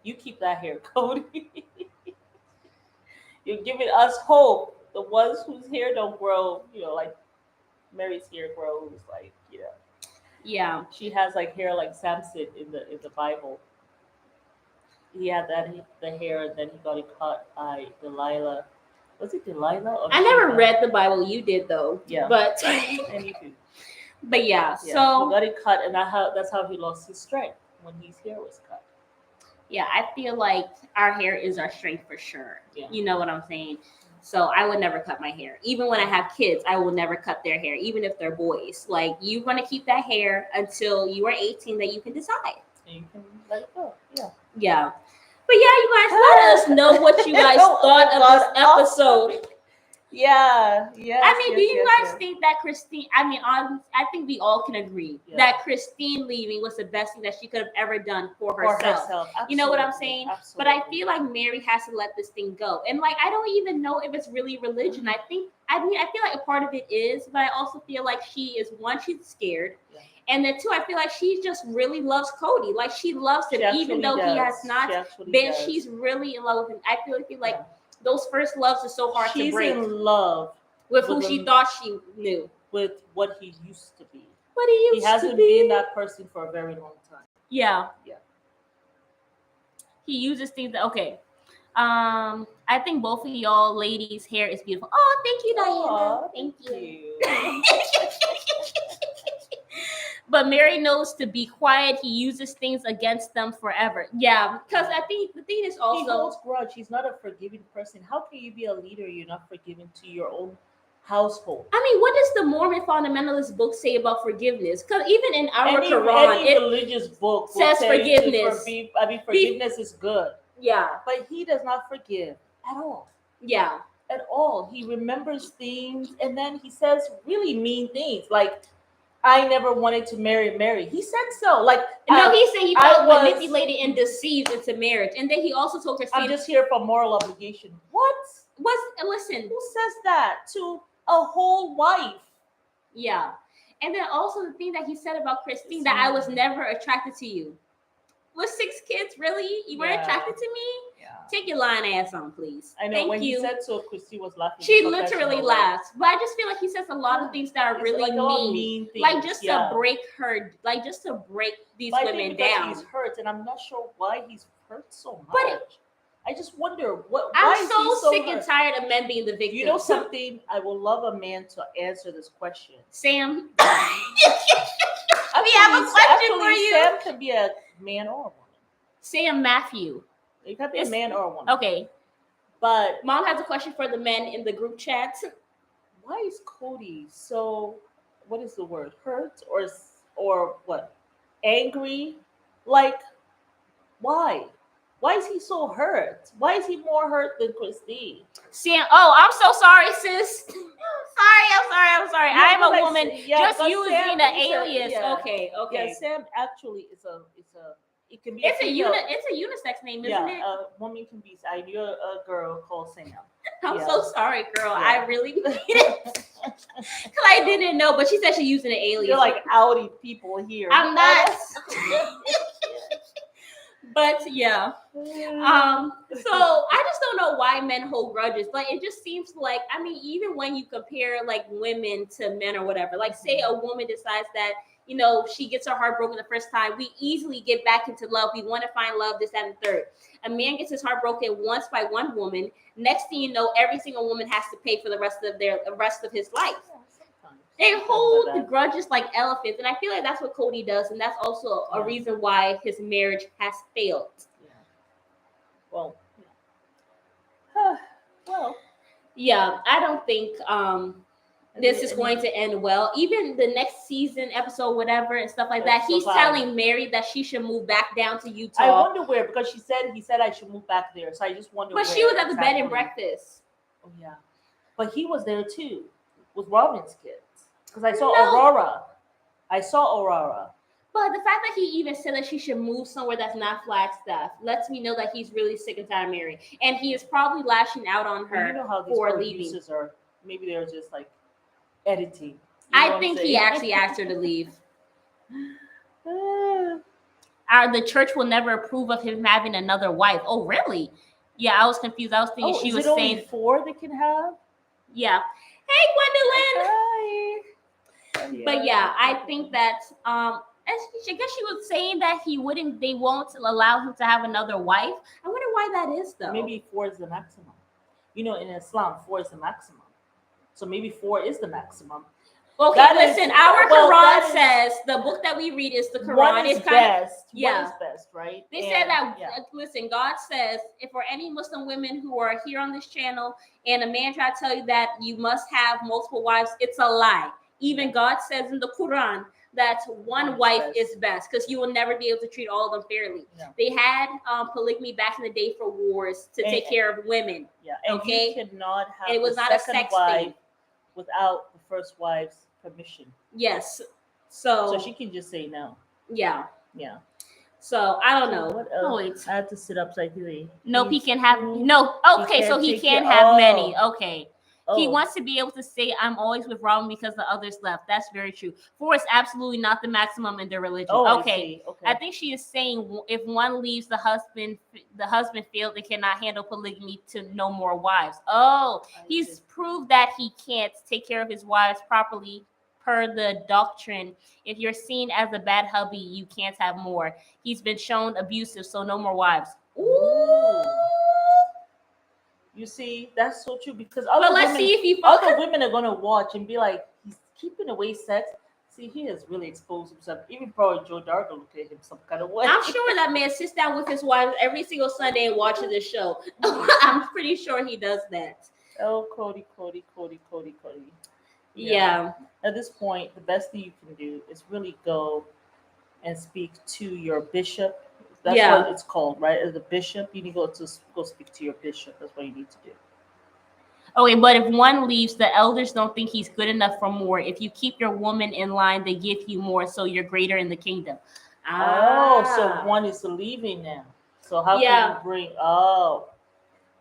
You keep that hair, Cody. You're giving us hope. The ones whose hair don't grow, like Mary's hair grows, like, Yeah. She has like hair like Samson in the Bible. He had the hair, and then he got it cut by Delilah. Was it Delilah? Or I never read the Bible. You did though. Yeah. But and you do. But yeah, so he got it cut, and that's how he lost his strength when his hair was cut. Yeah, I feel like our hair is our strength for sure. Yeah. You know what I'm saying? So I would never cut my hair. Even when I have kids, I will never cut their hair, even if they're boys. Like, you're going to keep that hair until you are 18 that you can decide. And you can let it go. Yeah. Yeah. But yeah, you guys, let us know what you guys thought of this episode. Yeah. Do you guys think that Christine, I think we all can agree that Christine leaving was the best thing that she could have ever done for herself. You know what I'm saying? Absolutely. But I feel like Mary has to let this thing go. And like, I don't even know if it's really religion. I feel like a part of it is, but I also feel like she's scared. Yeah. And then two, I feel like she just really loves Cody. Like, she loves him, even though he has not been. She's really in love with him. I feel like those first loves are so hard to break. She's in love with who she thought she knew. With what he used to be. He hasn't been that person for a very long time. Yeah. Yeah. He uses things that, okay. I think both of y'all ladies' hair is beautiful. Oh, thank you, Diana. Thank you. But Mary knows to be quiet. He uses things against them forever. Yeah, because I think the thing is also... He holds grudge. He's not a forgiving person. How can you be a leader? You're not forgiving to your own household. What does the Mormon fundamentalist book say about forgiveness? Because even in our Quran, any religious book says forgiveness. Forgiveness is good. Yeah. But he does not forgive at all. Yeah. at all. He remembers things, and then he says really mean things like, "I never wanted to marry Mary." He said so. Like, No, he said he I felt was. manipulated and deceived into marriage, and then he also told I'm Christine just here for moral obligation. What? was listen. Who says that to a whole wife? Yeah, and then also the thing that he said about Christine It's that I was mean. never attracted to you. With 6 kids, really? You weren't Yeah. attracted to me? Yeah. Take your lying ass on, please. I know Thank when you. he said so, Christy was laughing. She professional, literally like, laughs, but I just feel like he says a lot of things that are it's really like a lot of mean, mean things. like just yeah. to break her, like just to break these But I think women because down. he's hurt, and I'm not sure why he's hurt so much. But I just wonder why I'm is he so sick hurt? and tired of men being the victims. You know something? I would love a man to answer this question. Sam, Actually, we have a question actually, for you. Sam can be a man or a woman. Sam Matthew. It can be a It's- man or a woman. Okay, But Mom has a question for the men in the group chat. why is Kody so? What is the word? Hurt or what? Angry? Like, why? Why is he so hurt? Why is he more hurt than Christine? Sam, oh, I'm so sorry, sis. I'm sorry. Yeah, I'm a because woman just because using Sam an is alias. yeah. Okay. Yeah, Sam actually is a it can be It's a female. it's a unisex name, isn't Yeah, it? a woman can be. I knew a girl called Sam. I'm yeah. so sorry, girl. Yeah. I really need it. Cause I didn't know, but she said she's using an alias. You're like outing people here. I'm not. But yeah. So I just don't know why men hold grudges. Like it just seems like I mean, even when you compare like women to men or whatever, like say a woman decides that you know she gets her heart broken the first time, we easily get back into love. We want to find love, this, that, and third. A man gets his heart broken once by one woman. Next thing you know, every single woman has to pay for the rest of his life. They hold the grudges like elephants, and I feel like that's what Kody does, and that's also a reason why his marriage has failed. Yeah. Well, well, yeah, I don't think this is going to end well. Even the next season, episode, whatever, and stuff like that. He's telling Mary that she should move back down to Utah. I wonder where because he said I should move back there, so I just wonder. But where she was at the exactly. bed and breakfast. Oh yeah, but he was there too with Robin's kids because I saw Aurora. I saw Aurora. But the fact that he even said that she should move somewhere that's not Flagstaff lets me know that he's really sick and tired of Mary, and he is probably lashing out on her you know how these for producers leaving. are. Maybe they're just like editing. You I think he actually asked her to leave. The church will never approve of him having another wife. Oh, really? Yeah, I was confused. I was thinking she was saying only 4 they can have. Yeah. Hey, Gwendolyn. Hi. But yeah, I think that I guess she was saying that they won't allow him to have another wife. I wonder why that is though. Maybe 4 is the maximum. You know, in Islam, 4 is the maximum. So maybe 4 is the maximum. Okay, our Quran says the book that we read is the Quran. One is best. Yeah. One is best, right? They said that, listen, God says, if for any Muslim women who are here on this channel and a man try to tell you that you must have multiple wives, it's a lie. Even God says in the Quran that one wife is best because you will never be able to treat all of them fairly. No. They had polygamy back in the day for wars to take care of women. Yeah, and okay? You cannot have it was not a sex wife thing without the first wife's permission. Yes. So she can just say no. Yeah. Yeah. So I don't know. What else? Oh, wait. I have to sit upside down. Nope, he can have no. Okay, so he can have many. Okay. Oh. He wants to be able to say, I'm always with Robin because the others left. That's very true. 4 is absolutely not the maximum in their religion. Oh, okay. I think she is saying if one leaves the husband failed and cannot handle polygamy to no more wives. Oh, he's proved that he can't take care of his wives properly per the doctrine. If you're seen as a bad hubby, you can't have more. He's been shown abusive, so no more wives. Ooh. You see, that's so true because other women are gonna watch and be like, he's keeping away sex. See, he has really exposed himself. Even probably Joe Darko looked at him some kind of way. I'm sure that man sits down with his wife every single Sunday and watches this show. I'm pretty sure he does that. Oh, Kody. Yeah. At this point, the best thing you can do is really go and speak to your bishop. That's what it's called, right? As a bishop, you need to go speak to your bishop. That's what you need to do. Okay, but if one leaves, the elders don't think he's good enough for more. If you keep your woman in line, they give you more, so you're greater in the kingdom. Oh, so Ah, one is leaving now. So how can you yeah. bring? Oh,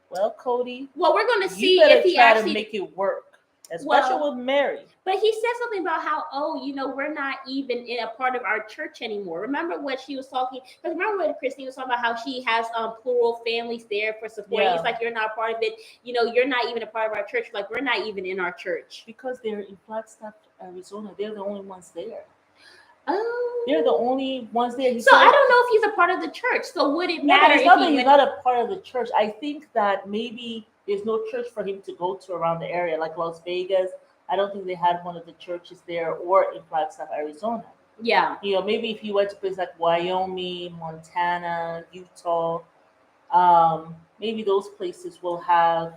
well, Cody, Well, we're going to you see if better he try to actually. make it work, especially Well, with Mary. but he said something about how, we're not even in a part of our church anymore. Remember what she was talking? Because remember when Christine was talking about how she has plural families there for support. He's Yeah, like, you're not a part of it. You're not even a part of our church. Like, we're not even in our church. because they're in Flagstaff, Arizona. They're the only ones there. They're the Oh. only ones there. He So I said, don't know if he's a part of the church. So would it no, no, matter it's if not that he he's went? not a part of the church. I think that maybe there's no church for him to go to around the area, like Las Vegas. I don't think they had one of the churches there or in Flagstaff, Arizona. Yeah. Maybe if you went to places like Wyoming, Montana, Utah, maybe those places will have,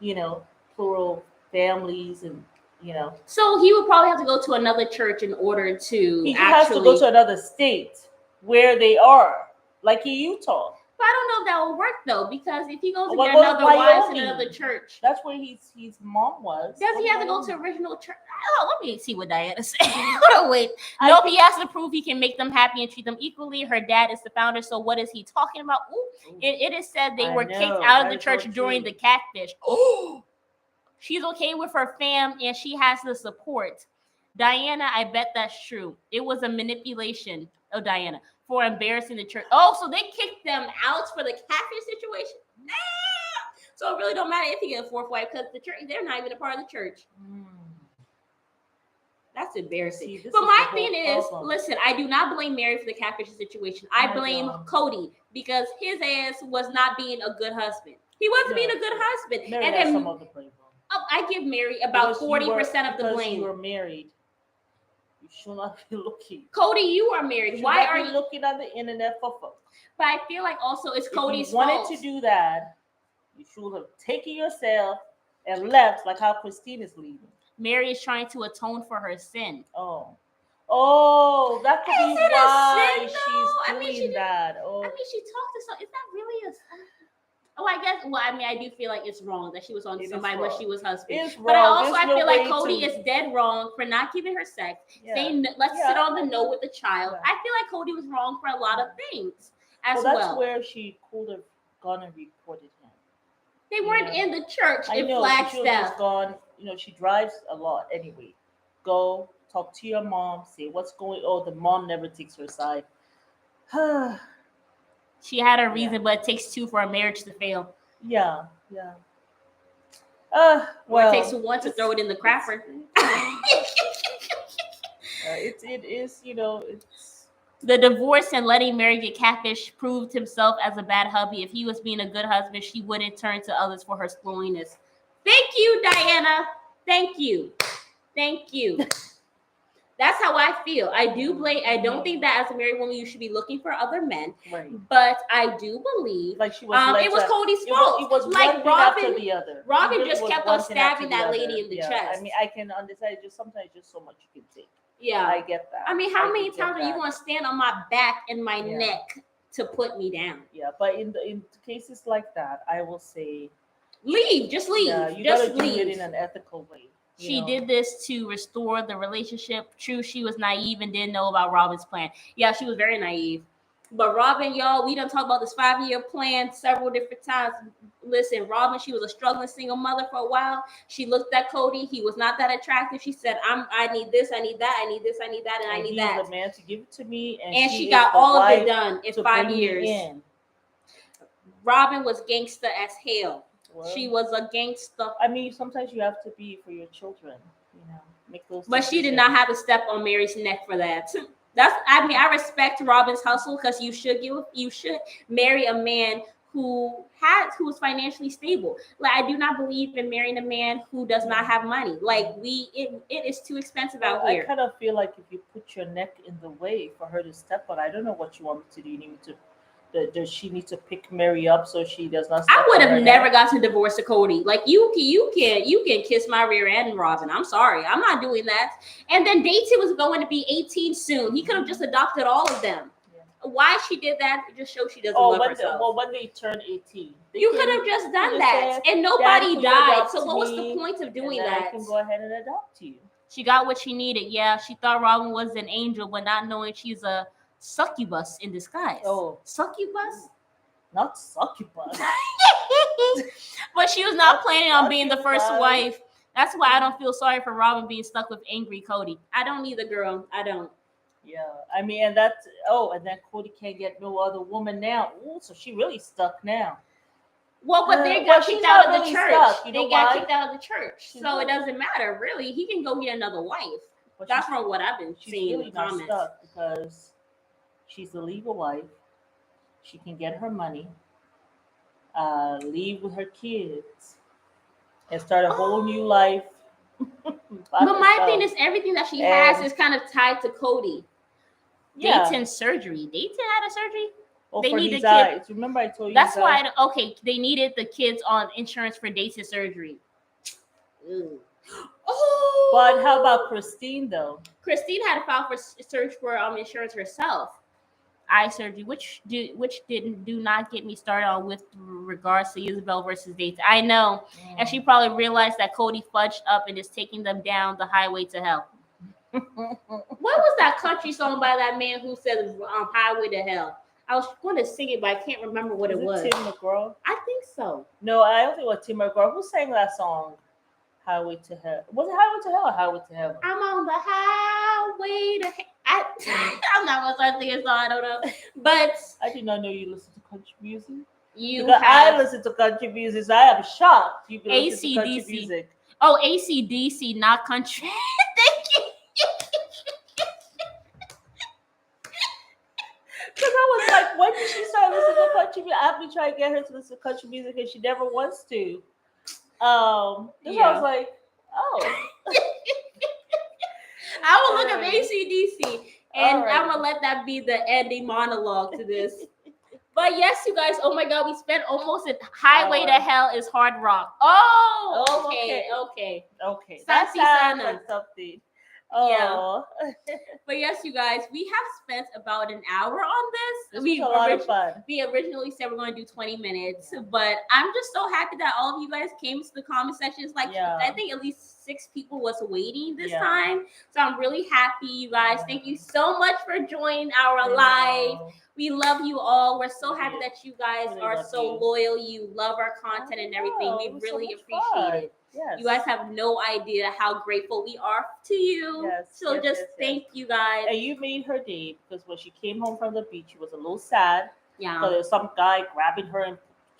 you know, plural families and, you know, So he would probably have to go to another church in order to he just has to go actually. to another state where they are, like in Utah. But I don't know if that will work though, because if he goes to What get about another wife in Wyoming? another church, That's where his mom was. does What he have to about go to Wyoming? original church? Oh, let me see what Diana said. Hold on, wait. I Nope, think. he has to prove he can make them happy and treat them equally. Her dad is the founder, so what is he talking about? Ooh, it is said they I were kicked know out of that the is so church during true. the catfish. Oh, she's okay with her fam and she has the support. Diana, I bet that's true. It was a manipulation. Oh, Diana, for embarrassing the church. Oh, so they kicked them out for the catfish situation? So it really don't matter if you get a fourth wife because the church, they're not even a part of the church. Mm. That's embarrassing. See, this But is my the whole thing is, problem. listen, I do not blame Mary for the catfish situation. I blame know. Kody because his ass was not being a good husband. He wasn't being a good husband. Mary And has then some of the blame. I give Mary about 40% of the Because you blame. were married. You should not be looking. Cody, you are You married. should Why not are be you? looking on the internet for fun. But I feel like also it's If Cody's you wanted fault. to do that, you should have taken yourself and left, like how Christine is leaving. Mary is trying to atone for her sin. Oh, that could Is be it a why sin she's though? doing that. I mean, she talked to some. Is that really a? Oh, I guess. Well, I mean, I do feel like it's wrong that she was on It is somebody when wrong. she was husband. It's But I wrong. also There's no feel like way Kody to. is dead wrong for not giving her sex. Yeah. Saying let's Yeah, sit on the I no mean, with the child. yeah. I feel like Kody was wrong for a lot of things as Well, that's well. where she could have gone and reported him. They weren't Yeah. in the church I in know she should have Flagstaff. just gone. She drives a lot anyway. Go talk to your mom. Say what's going. Oh, the mom never takes her side. She had a Yeah. reason, but it takes two for a marriage to fail. Yeah, yeah. Or it takes Well, one to throw it in the crapper. it is. It's The divorce and letting Mary get catfish proved himself as a bad hubby. If he was being a good husband, she wouldn't turn to others for her slowness. Thank you, Diana. Thank you. Thank you. That's how I feel. I don't think that as a married woman you should be looking for other men. right. But I do believe Like she was. it was Cody's It fault. was like one thing after Robin, the other. Robin It really just was kept one on thing after stabbing the that other. lady in the Yeah. chest. I mean, I can understand. Just sometimes just so much you can take. Yeah. I get that. I mean, how I many do get times are you that. going to stand on my back and my Yeah. neck to put me down? Yeah, but in cases like that, I will say, Leave. Just leave. yeah, you just gotta do leave. it in an ethical way. She did this to restore the relationship. True, she was naive and didn't know about Robin's plan. Yeah, she was very naive. But Robin, y'all, we done talked about this 5-year plan several different times. Listen, Robin, she was a struggling single mother for a while. She looked at Kody. He was not that attractive. She said, I need this, I need that, I need this, I need that, and I need that. He's the man to give it to me, And she she is got the all of it wife done in to 5 bring me years. in. Robin was gangster as hell. Well, She was a gangster. I mean, sometimes you have to be for your children. Make those. But she did decisions. not have to step on Mary's neck for that. I respect Robin's hustle because you should marry a man who is financially stable. Like, I do not believe in marrying a man who does not have money. Like, it is too expensive out here. I kind of feel like if you put your neck in the way for her to step on, I don't know what you want me to do. You need me to. Does she need to pick Mary up so she does not? I would have never gotten divorced to Kody. Like, you can kiss my rear end, Robin. I'm sorry, I'm not doing that. And then Dayton was going to be 18 soon. He could have just adopted all of them. Yeah. Why she did that? It just shows she doesn't Oh, love herself. when they turn 18, You could have just done just that, say, and "Daddy, nobody will you died. adopt So what was the me, point of and doing then I that? can go ahead and adopt you." She got what she needed. Yeah, she thought Robin was an angel, but not knowing she's a succubus in disguise. Oh, Succubus? not succubus. But she was not Not planning on being the first succubus. wife. That's why I don't feel sorry for Robin being stuck with angry Kody. I don't either, girl. I don't. Yeah, I mean, and that's and then Kody can't get no other woman now. Ooh, so she really stuck now. Well, but they Well, got she's kicked out not of the really church. stuck. You know They got why? kicked out of the church. She's So it not- doesn't matter, really. He can go get another wife. But That's from what I've been she's seeing in really the not comments. stuck because she's the legal wife. She can get her money, leave with her kids, and start a whole new life. by But my thing herself. is, everything that she has And- is kind of tied to Kody. Yeah. Dayton's surgery. Dayton had a surgery? Oh, they for need his the kid- eyes. Remember, I told you. That's his why, eyes? okay, they needed the kids on insurance for Dayton's surgery. Ew. Oh! But how about Christine though? Christine had to file for search for insurance herself. Eye surgery, which do not get me started on with regards to Isabel versus Dayton. I know, and she probably realized that Kody fudged up and is taking them down the highway to hell. What was that country song by that man who said "Highway to Hell"? I was going to sing it, but I can't remember what it was. Tim McGraw? I think so. No, I don't think it was Tim McGraw. Who sang that song? Highway to Hell. Was it Highway to Hell or Highway to Heaven? I'm on the highway to I'm not gonna start singing, so I don't know. But I did not know you listen to country music. you Because have I listen to country music, so I am shocked you listen to country AC/DC. music. AC/DC, not country. Thank you. Because I was like, when did she start listening to country music? I've been trying to get her to listen to country music, and she never wants to. So I was like, oh. I will look up AC/DC, and Alright. I'm gonna let that be the ending monologue to this. But yes, you guys. Oh my God, we spent almost a highway to hell is hard rock. Oh, Oh, okay. Okay. Santi That sounds Sana. like something. Oh. But yes, you guys, we have spent about an hour on this. This was a lot of fun. We originally said we're going to do 20 minutes, but I'm just so happy that all of you guys came to the comment sections. Like, I think at least 6 people was waiting this time. So I'm really happy, you guys. Thank you so much for joining our live. We love you all. We're so happy that you guys are so loyal. You love our content and everything. We really appreciate it. Yes. You guys have no idea how grateful we are to you. Yes, So yes, just yes, thank you guys. And you made her day because when she came home from the beach, she was a little sad. Yeah. So there was some guy grabbing her and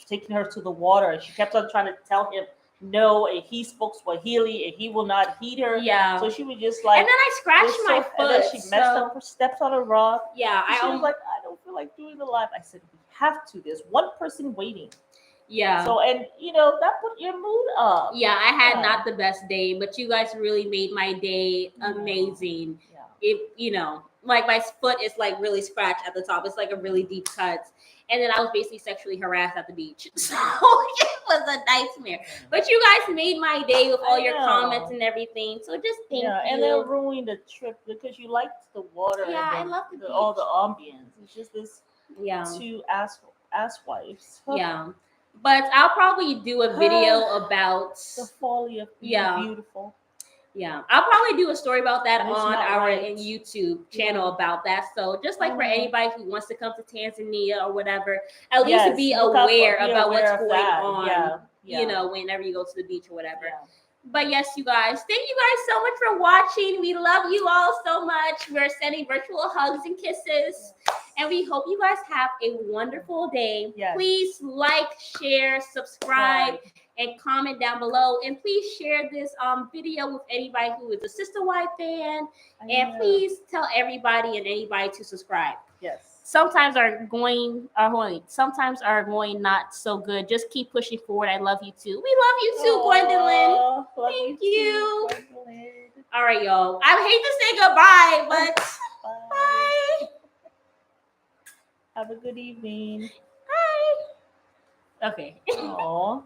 taking her to the water. And she kept on trying to tell him no, and he spoke Swahili and he will not heed her. Yeah. So she was just like, and then I scratched my foot. And then she messed up her steps on a rock. Yeah. She was like, I don't feel like doing the live. I said, we have to. There's one person waiting. Yeah. So, and that put your mood up. Yeah, I had not the best day, but you guys really made my day amazing. Yeah. It, like my foot is like really scratched at the top. It's like a really deep cut. And then I was basically sexually harassed at the beach. So it was a nightmare. But you guys made my day with all your comments and everything. So just thank you. And they'll ruin the trip because you liked the water. Yeah, and I love the beach. all the ambience. It's just this 2 ass wives. Yeah. But I'll probably do a video about the folly of being beautiful. Yeah, I'll probably do a story about that And it's on not our right. YouTube channel about that. So just like for anybody who wants to come to Tanzania or whatever, at least to be aware about what's going on. Whenever you go to the beach or whatever. Yeah. But yes, you guys, thank you guys so much for watching. We love you all so much. We're sending virtual hugs and kisses. And we hope you guys have a wonderful day. Yes. Please like, share, subscribe, and comment down below. And please share this video with anybody who is a Sister Wife fan. And please tell everybody and anybody to subscribe. Yes. Sometimes are going not so good. Just keep pushing forward. I love you too. We love you too, Gwendolyn. Thank you. Gwendolyn. All right, y'all. I hate to say goodbye, but bye. Have a good evening. Bye. Okay. Aww.